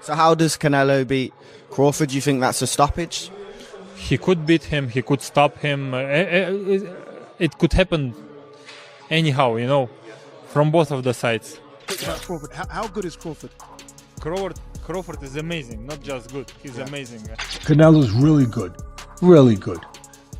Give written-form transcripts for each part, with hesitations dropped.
So how does Canelo beat Crawford? Do you think that's a stoppage? He could beat him, he could stop him. It could happen anyhow, from both of the sides. Crawford, how good is Crawford? Crawford is amazing, not just good. He's amazing. Canelo's really good.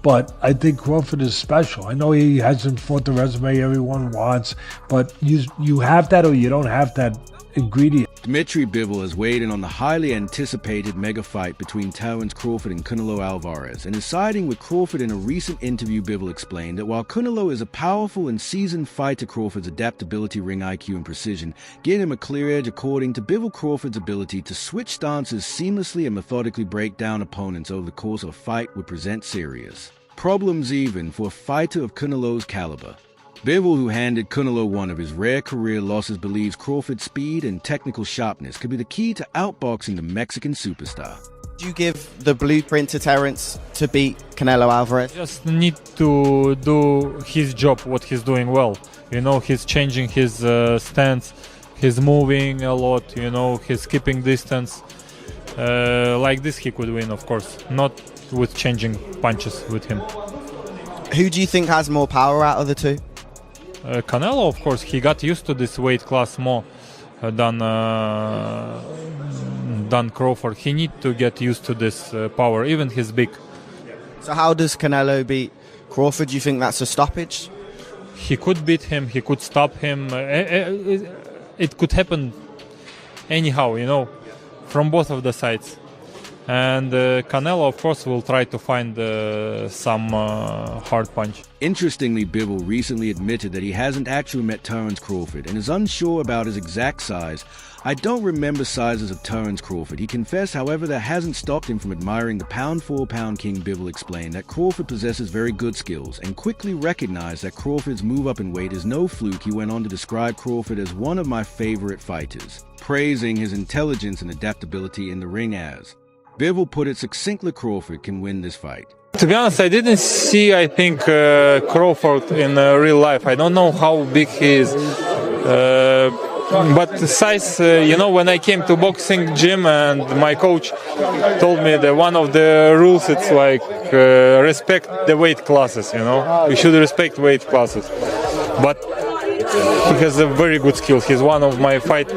But I think Crawford is special. I know he hasn't fought the resume everyone wants, but you have that or you don't have that ingredient. Dmitry Bivol has weighed in on the highly anticipated mega fight between Terence Crawford and Canelo Alvarez, and is siding with Crawford. In a recent interview, Bivol explained that while Canelo is a powerful and seasoned fighter, Crawford's adaptability, ring IQ, and precision give him a clear edge. According to Bivol, Crawford's ability to switch stances seamlessly and methodically break down opponents over the course of a fight would present serious problems even for a fighter of Canelo's caliber. Bivol, who handed Canelo one of his rare career losses, believes Crawford's speed and technical sharpness could be the key to outboxing the Mexican superstar. Do you give the blueprint to Terence to beat Canelo Alvarez? Just need to do his job, what he's doing well. He's changing his stance, he's moving a lot, he's keeping distance. Like this he could win, of course, not with changing punches with him. Who do you think has more power out of the two? Canelo, of course, he got used to this weight class more than Crawford. He need to get used to this power, even he's big. So how does Canelo beat Crawford? Do you think that's a stoppage? He could beat him, he could stop him. It could happen anyhow, from both of the sides. And Canelo, of course, will try to find some hard punch. Interestingly, Bivol recently admitted that he hasn't actually met Terence Crawford and is unsure about his exact size. I don't remember sizes of Terence Crawford. He confessed, however, that hasn't stopped him from admiring the pound-for-pound king. Bivol explained that Crawford possesses very good skills and quickly recognized that Crawford's move up in weight is no fluke. He went on to describe Crawford as one of my favorite fighters, praising his intelligence and adaptability in the ring as Bivol put it succinctly, Crawford can win this fight. To be honest, I didn't see, Crawford in real life. I don't know how big he is. But the size, when I came to boxing gym and my coach told me that one of the rules, it's like respect the weight classes, You should respect weight classes. But he has a very good skill. He's one of my favorite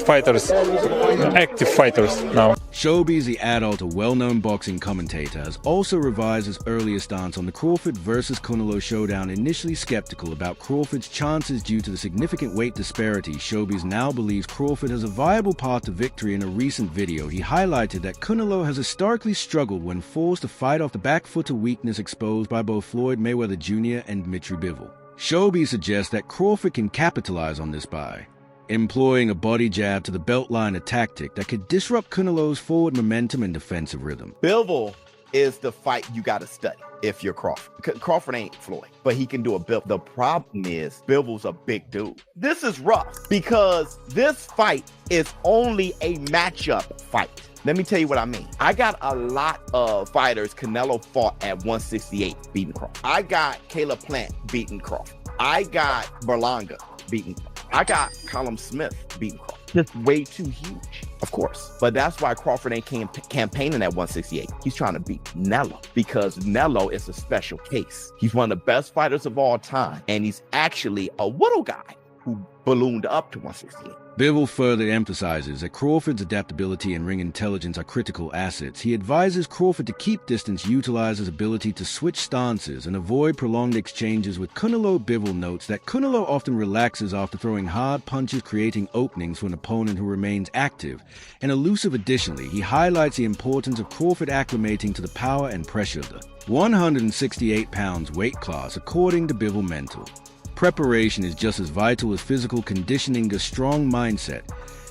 fighters, active fighters now. Shobiz, the adult, a well-known boxing commentator, has also revised his earlier stance on the Crawford versus Canelo showdown. Initially skeptical about Crawford's chances due to the significant weight disparity, Shobiz now believes Crawford has a viable path to victory. In a recent video, he highlighted that Canelo has historically struggled when forced to fight off the back foot, a weakness exposed by both Floyd Mayweather Jr. and Dmitry Bivol. Shobiz suggests that Crawford can capitalize on this by employing a body jab to the belt line, a tactic that could disrupt Canelo's forward momentum and defensive rhythm. Bivol is the fight you got to study if you're Crawford. Crawford ain't Floyd, but he can do a Bivol. The problem is Bivol's a big dude. This is rough because this fight is only a matchup fight. Let me tell you what I mean. I got a lot of fighters Canelo fought at 168 beating Crawford. I got Caleb Plant beating Crawford. I got Berlanga beating Crawford. I got Callum Smith beating Crawford. Just way too huge, of course. But that's why Crawford ain't campaigning at 168. He's trying to beat Canelo because Canelo is a special case. He's one of the best fighters of all time. And he's actually a little guy who ballooned up to 168. Bivol further emphasizes that Crawford's adaptability and ring intelligence are critical assets. He advises Crawford to keep distance, utilize his ability to switch stances, and avoid prolonged exchanges with Canelo. Bivol notes that Canelo often relaxes after throwing hard punches, creating openings for an opponent who remains active and elusive. Additionally, he highlights the importance of Crawford acclimating to the power and pressure of the 168 pounds weight class. According to Bivol, mental preparation is just as vital as physical conditioning. A strong mindset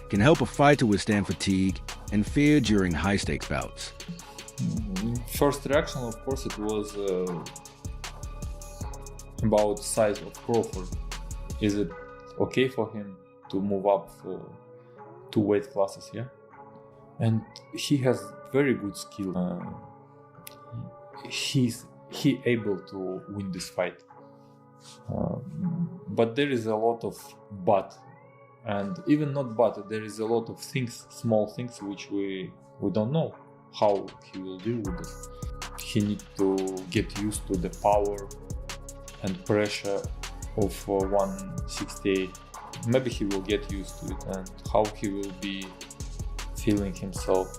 can help a fighter withstand fatigue and fear during high-stakes bouts. First reaction, of course, it was about size of Crawford. Is it okay for him to move up for 2 weight classes? Yeah, and he has very good skill. He able to win this fight. But there is a lot of but. And even not but, there is a lot of things, small things, which we don't know how he will deal with this. He needs to get used to the power and pressure of 168. Maybe he will get used to it, and how he will be feeling himself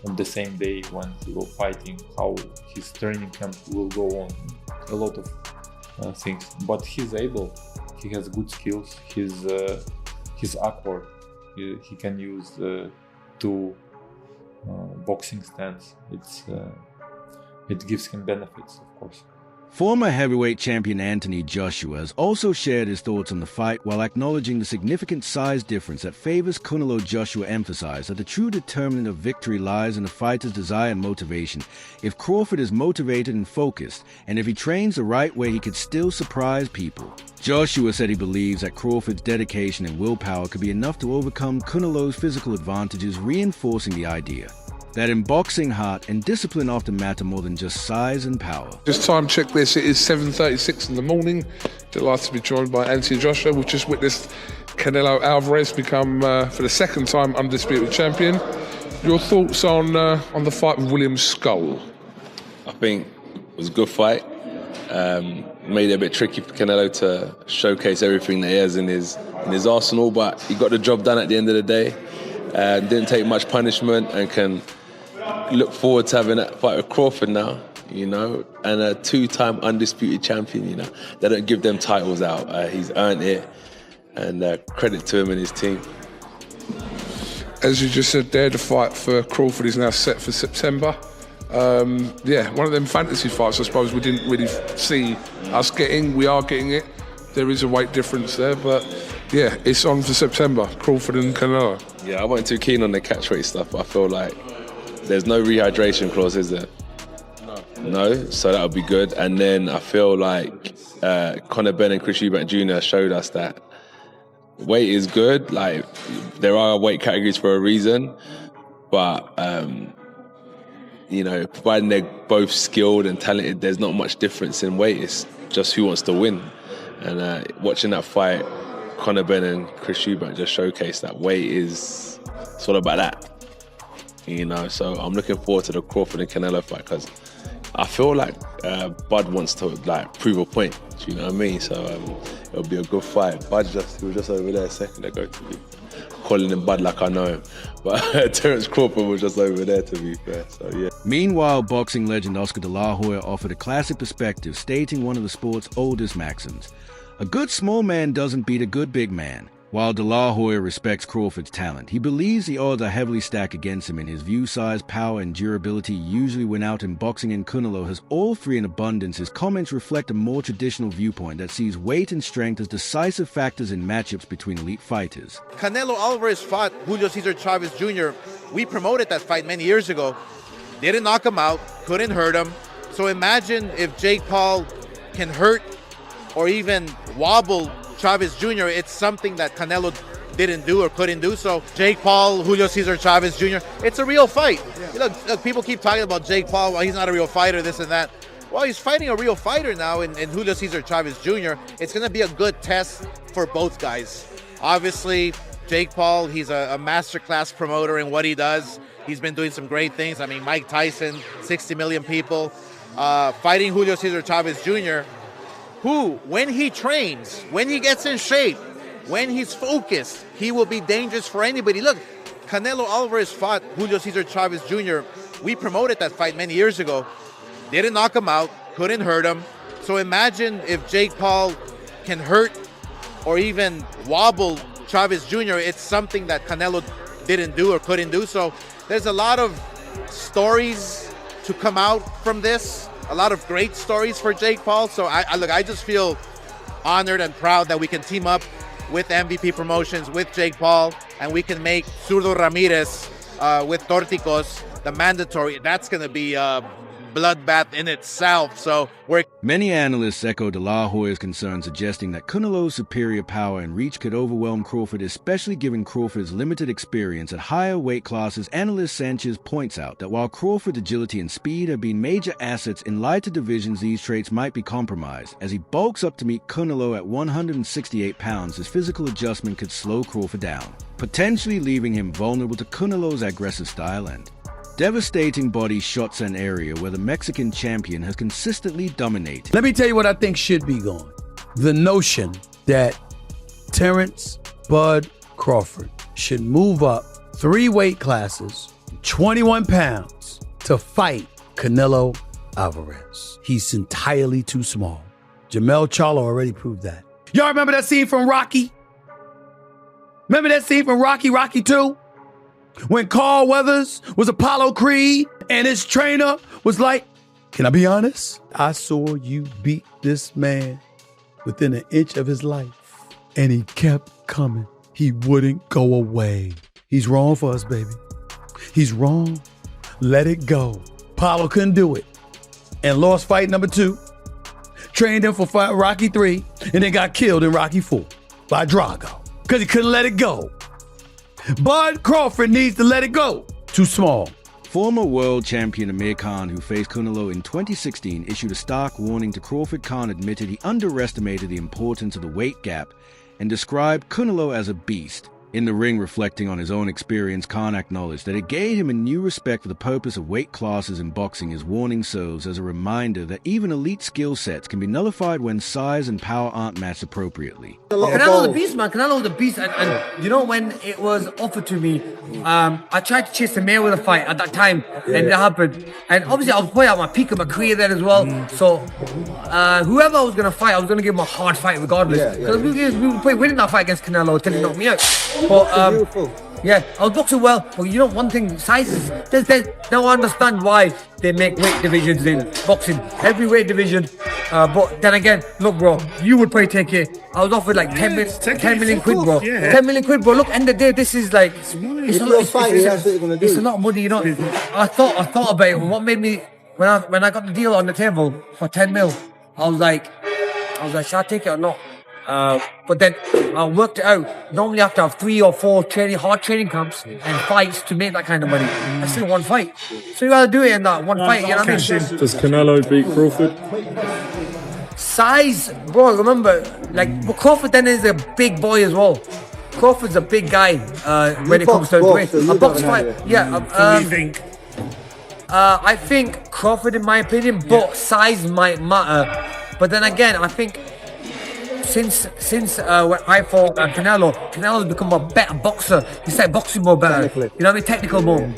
on the same day when he will fighting, how his training camp will go on, a lot of things. But he's able, he has good skills, he's awkward, he can use two boxing stance. It gives him benefits, of course. Former heavyweight champion Anthony Joshua has also shared his thoughts on the fight while acknowledging the significant size difference that favors Canelo. Joshua emphasized that the true determinant of victory lies in the fighter's desire and motivation. If Crawford is motivated and focused, and if he trains the right way, he could still surprise people. Joshua said he believes that Crawford's dedication and willpower could be enough to overcome Canelo's physical advantages, reinforcing the idea that in boxing, heart and discipline often matter more than just size and power. Just time check this, it is 7:36 in the morning. Delighted to be joined by Anthony Joshua. We've just witnessed Canelo Alvarez become, for the second time, undisputed champion. Your thoughts on the fight with William Skull? I think it was a good fight. Made it a bit tricky for Canelo to showcase everything that he has in his arsenal, but he got the job done at the end of the day. Didn't take much punishment and can look forward to having that fight with Crawford now, you know, and a two-time undisputed champion, you know. They don't give them titles out. He's earned it, and credit to him and his team. As you just said there, the fight for Crawford is now set for September. One of them fantasy fights, I suppose, we didn't really see us getting. We are getting it. There is a weight difference there, but yeah, it's on for September, Crawford and Canelo. Yeah, I wasn't too keen on the catch weight stuff, but I feel like there's no rehydration clause, is there? No, so that would be good. And then I feel like Conor Benn and Chris Eubank Jr. showed us that weight is good. Like, there are weight categories for a reason, but you know, providing they're both skilled and talented, there's not much difference in weight. It's just who wants to win. And watching that fight, Conor Benn and Chris Eubank just showcased that weight is sort of about that. You know, so I'm looking forward to the Crawford and Canelo fight because I feel like Bud wants to like prove a point. Do you know what I mean? So it'll be a good fight. Bud he was just over there a second ago to be calling him Bud like I know him, but Terence Crawford was just over there to be fair. So yeah. Meanwhile, boxing legend Oscar De La Hoya offered a classic perspective, stating one of the sport's oldest maxims: a good small man doesn't beat a good big man. While De La Hoya respects Crawford's talent, he believes the odds are heavily stacked against him in his view, size, power, and durability usually win out in boxing, and Canelo has all three in abundance. His comments reflect a more traditional viewpoint that sees weight and strength as decisive factors in matchups between elite fighters. Canelo Alvarez fought Julio Cesar Chavez Jr. We promoted that fight many years ago. Didn't knock him out, couldn't hurt him. So imagine if Jake Paul can hurt or even wobble Chavez Jr., it's something that Canelo didn't do or couldn't do. So Jake Paul, Julio Cesar Chavez Jr., it's a real fight. Yeah. Look, people keep talking about Jake Paul, well, he's not a real fighter, this and that. Well, he's fighting a real fighter now in Julio Cesar Chavez Jr. It's going to be a good test for both guys. Obviously, Jake Paul, he's a masterclass promoter in what he does. He's been doing some great things. I mean, Mike Tyson, 60 million people. Fighting Julio Cesar Chavez Jr., who, when he trains, when he gets in shape, when he's focused, he will be dangerous for anybody. Look, Canelo Alvarez fought Julio Cesar Chavez Jr. We promoted that fight many years ago. Didn't knock him out, couldn't hurt him. So imagine if Jake Paul can hurt or even wobble Chavez Jr. It's something that Canelo didn't do or couldn't do. So there's a lot of stories to come out from this. A lot of great stories for Jake Paul. So I just feel honored and proud that we can team up with MVP Promotions, with Jake Paul, and we can make Zurdo Ramirez with Torticos the mandatory. That's going to be bloodbath in itself. So we're Many analysts echo De La Hoya's concern, suggesting that Canelo's superior power and reach could overwhelm Crawford, especially given Crawford's limited experience at higher weight classes. Analyst Sanchez points out that while Crawford's agility and speed have been major assets in lighter divisions, these traits might be compromised. As he bulks up to meet Canelo at 168 pounds, his physical adjustment could slow Crawford down, potentially leaving him vulnerable to Canelo's aggressive style and devastating body shots, an area where the Mexican champion has consistently dominated. Let me tell you what I think should be gone. The notion that Terence Bud Crawford should move up 3 weight classes, 21 pounds, to fight Canelo Alvarez. He's entirely too small. Jamel Charlo already proved that. Y'all remember that scene from Rocky? Remember that scene from Rocky 2? When Carl Weathers was Apollo Creed and his trainer was like, can I be honest? I saw you beat this man within an inch of his life. And he kept coming. He wouldn't go away. He's wrong for us, baby. He's wrong. Let it go. Apollo couldn't do it and lost fight number 2. Trained him for fight Rocky 3 and then got killed in Rocky 4 by Drago because he couldn't let it go. Bud Crawford needs to let it go. Too small. Former world champion Amir Khan, who faced Canelo in 2016, issued a stark warning to Crawford. Khan admitted he underestimated the importance of the weight gap and described Canelo as a beast. In the ring, reflecting on his own experience, Khan acknowledged that it gave him a new respect for the purpose of weight classes in boxing. His warning serves as a reminder that even elite skill sets can be nullified when size and power aren't matched appropriately. Canelo's the beast, man. Canelo's the beast. And you know, when it was offered to me, I tried to chase the Mayweather fight at that time, and it happened. And obviously, I was probably at my peak of my career there as well. So, whoever I was going to fight, I was going to give him a hard fight regardless. Because we were probably winning that fight against Canelo until he knocked me out. But, yeah, I was boxing well, but you know one thing, sizes, now I understand why they make weight divisions in boxing, every weight division, but then again, look bro, you would probably take it, I was offered like 10 million quid bro, 10 million quid bro, look, end of the day, this is like, it's a lot of money, you know, I thought about it, what made me, when I got the deal on the table for 10 mil, I was like, should I take it or not? But then I worked it out. Normally I have to have 3 or 4 hard training camps and fights to make that kind of money. I still one fight. So you gotta do it in that one fight, you know what I mean? Does Canelo beat Crawford? Size, bro, remember, but Crawford then is a big boy as well. Crawford's a big guy when it comes to weight. A box fight, yeah. I think Crawford, in my opinion, but size might matter. But then again, I think since when I fought Canelo's become a better boxer. He started boxing more better. You know what I mean? Technical more.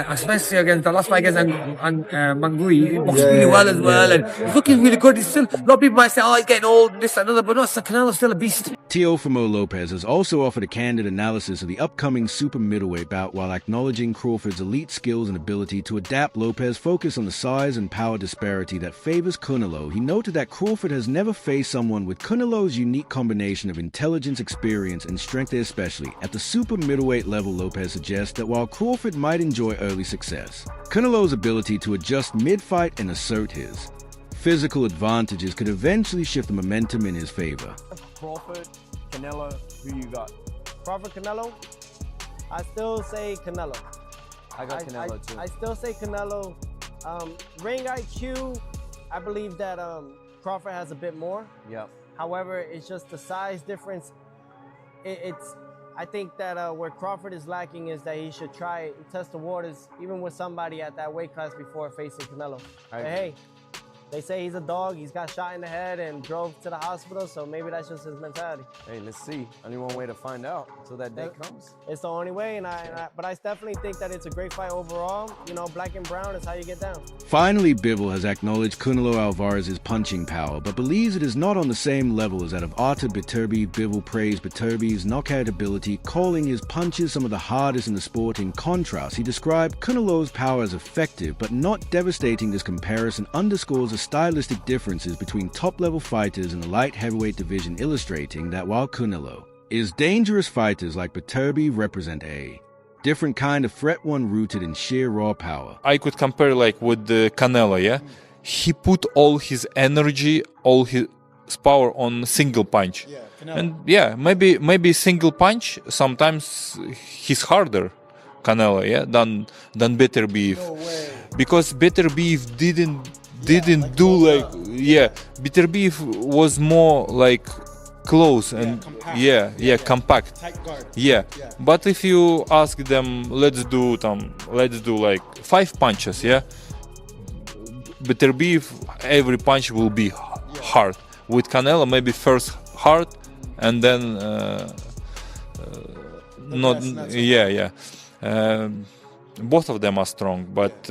Especially against the last fight against Mangui. He boxed really well as well. And he's looking really good. He's still, a lot of people might say, oh, he's getting old, this and another. But no, Canelo's still a beast. Teofimo Lopez has also offered a candid analysis of the upcoming super middleweight bout while acknowledging Crawford's elite skills and ability to adapt. Lopez focused on the size and power disparity that favors Canelo. He noted that Crawford has never faced someone with Canelo's unique combination of intelligence, experience, and strength, especially at the super middleweight level. Lopez suggests that while Crawford might enjoy early success, Canelo's ability to adjust mid-fight and assert his physical advantages could eventually shift the momentum in his favor. Crawford, Canelo, who you got? Crawford, Canelo? I still say Canelo. I got Canelo too. I still say Canelo. Ring IQ, I believe that Crawford has a bit more. Yep. However, it's just the size difference. I think that where Crawford is lacking is that he should try and test the waters, even with somebody at that weight class before facing Canelo. But hey, they say he's a dog. He's got shot in the head and drove to the hospital, so maybe that's just his mentality. Hey, let's see. Only one way to find out until that day comes. It's the only way, but I definitely think that it's a great fight overall. You know, black and brown is how you get down. Finally, Bivol has acknowledged Canelo Alvarez's punching power, but believes it is not on the same level as that of Artur Beterbiev. Bivol praised Beterbiev's knockout ability, calling his punches some of the hardest in the sport. In contrast, he described Canelo's power as effective but not devastating. This comparison underscores the stylistic differences between top-level fighters in the light heavyweight division, illustrating that while Canelo is dangerous, fighters like Beterbiev represent a Different kind of fret, one rooted in sheer raw power. I could compare like with the Canelo, yeah? He put all his energy, all his power on single punch. And yeah, maybe single punch sometimes he's harder, Canelo, yeah, than Better Beef. Because Better Beef didn't do like Better Beef was more like close and compact. But if you ask them, let's do like 5 punches, Better Beef, every punch will be hard. With Canelo, maybe first hard and then both of them are strong, but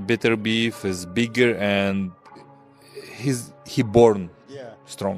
Better Beef is bigger and he born strong.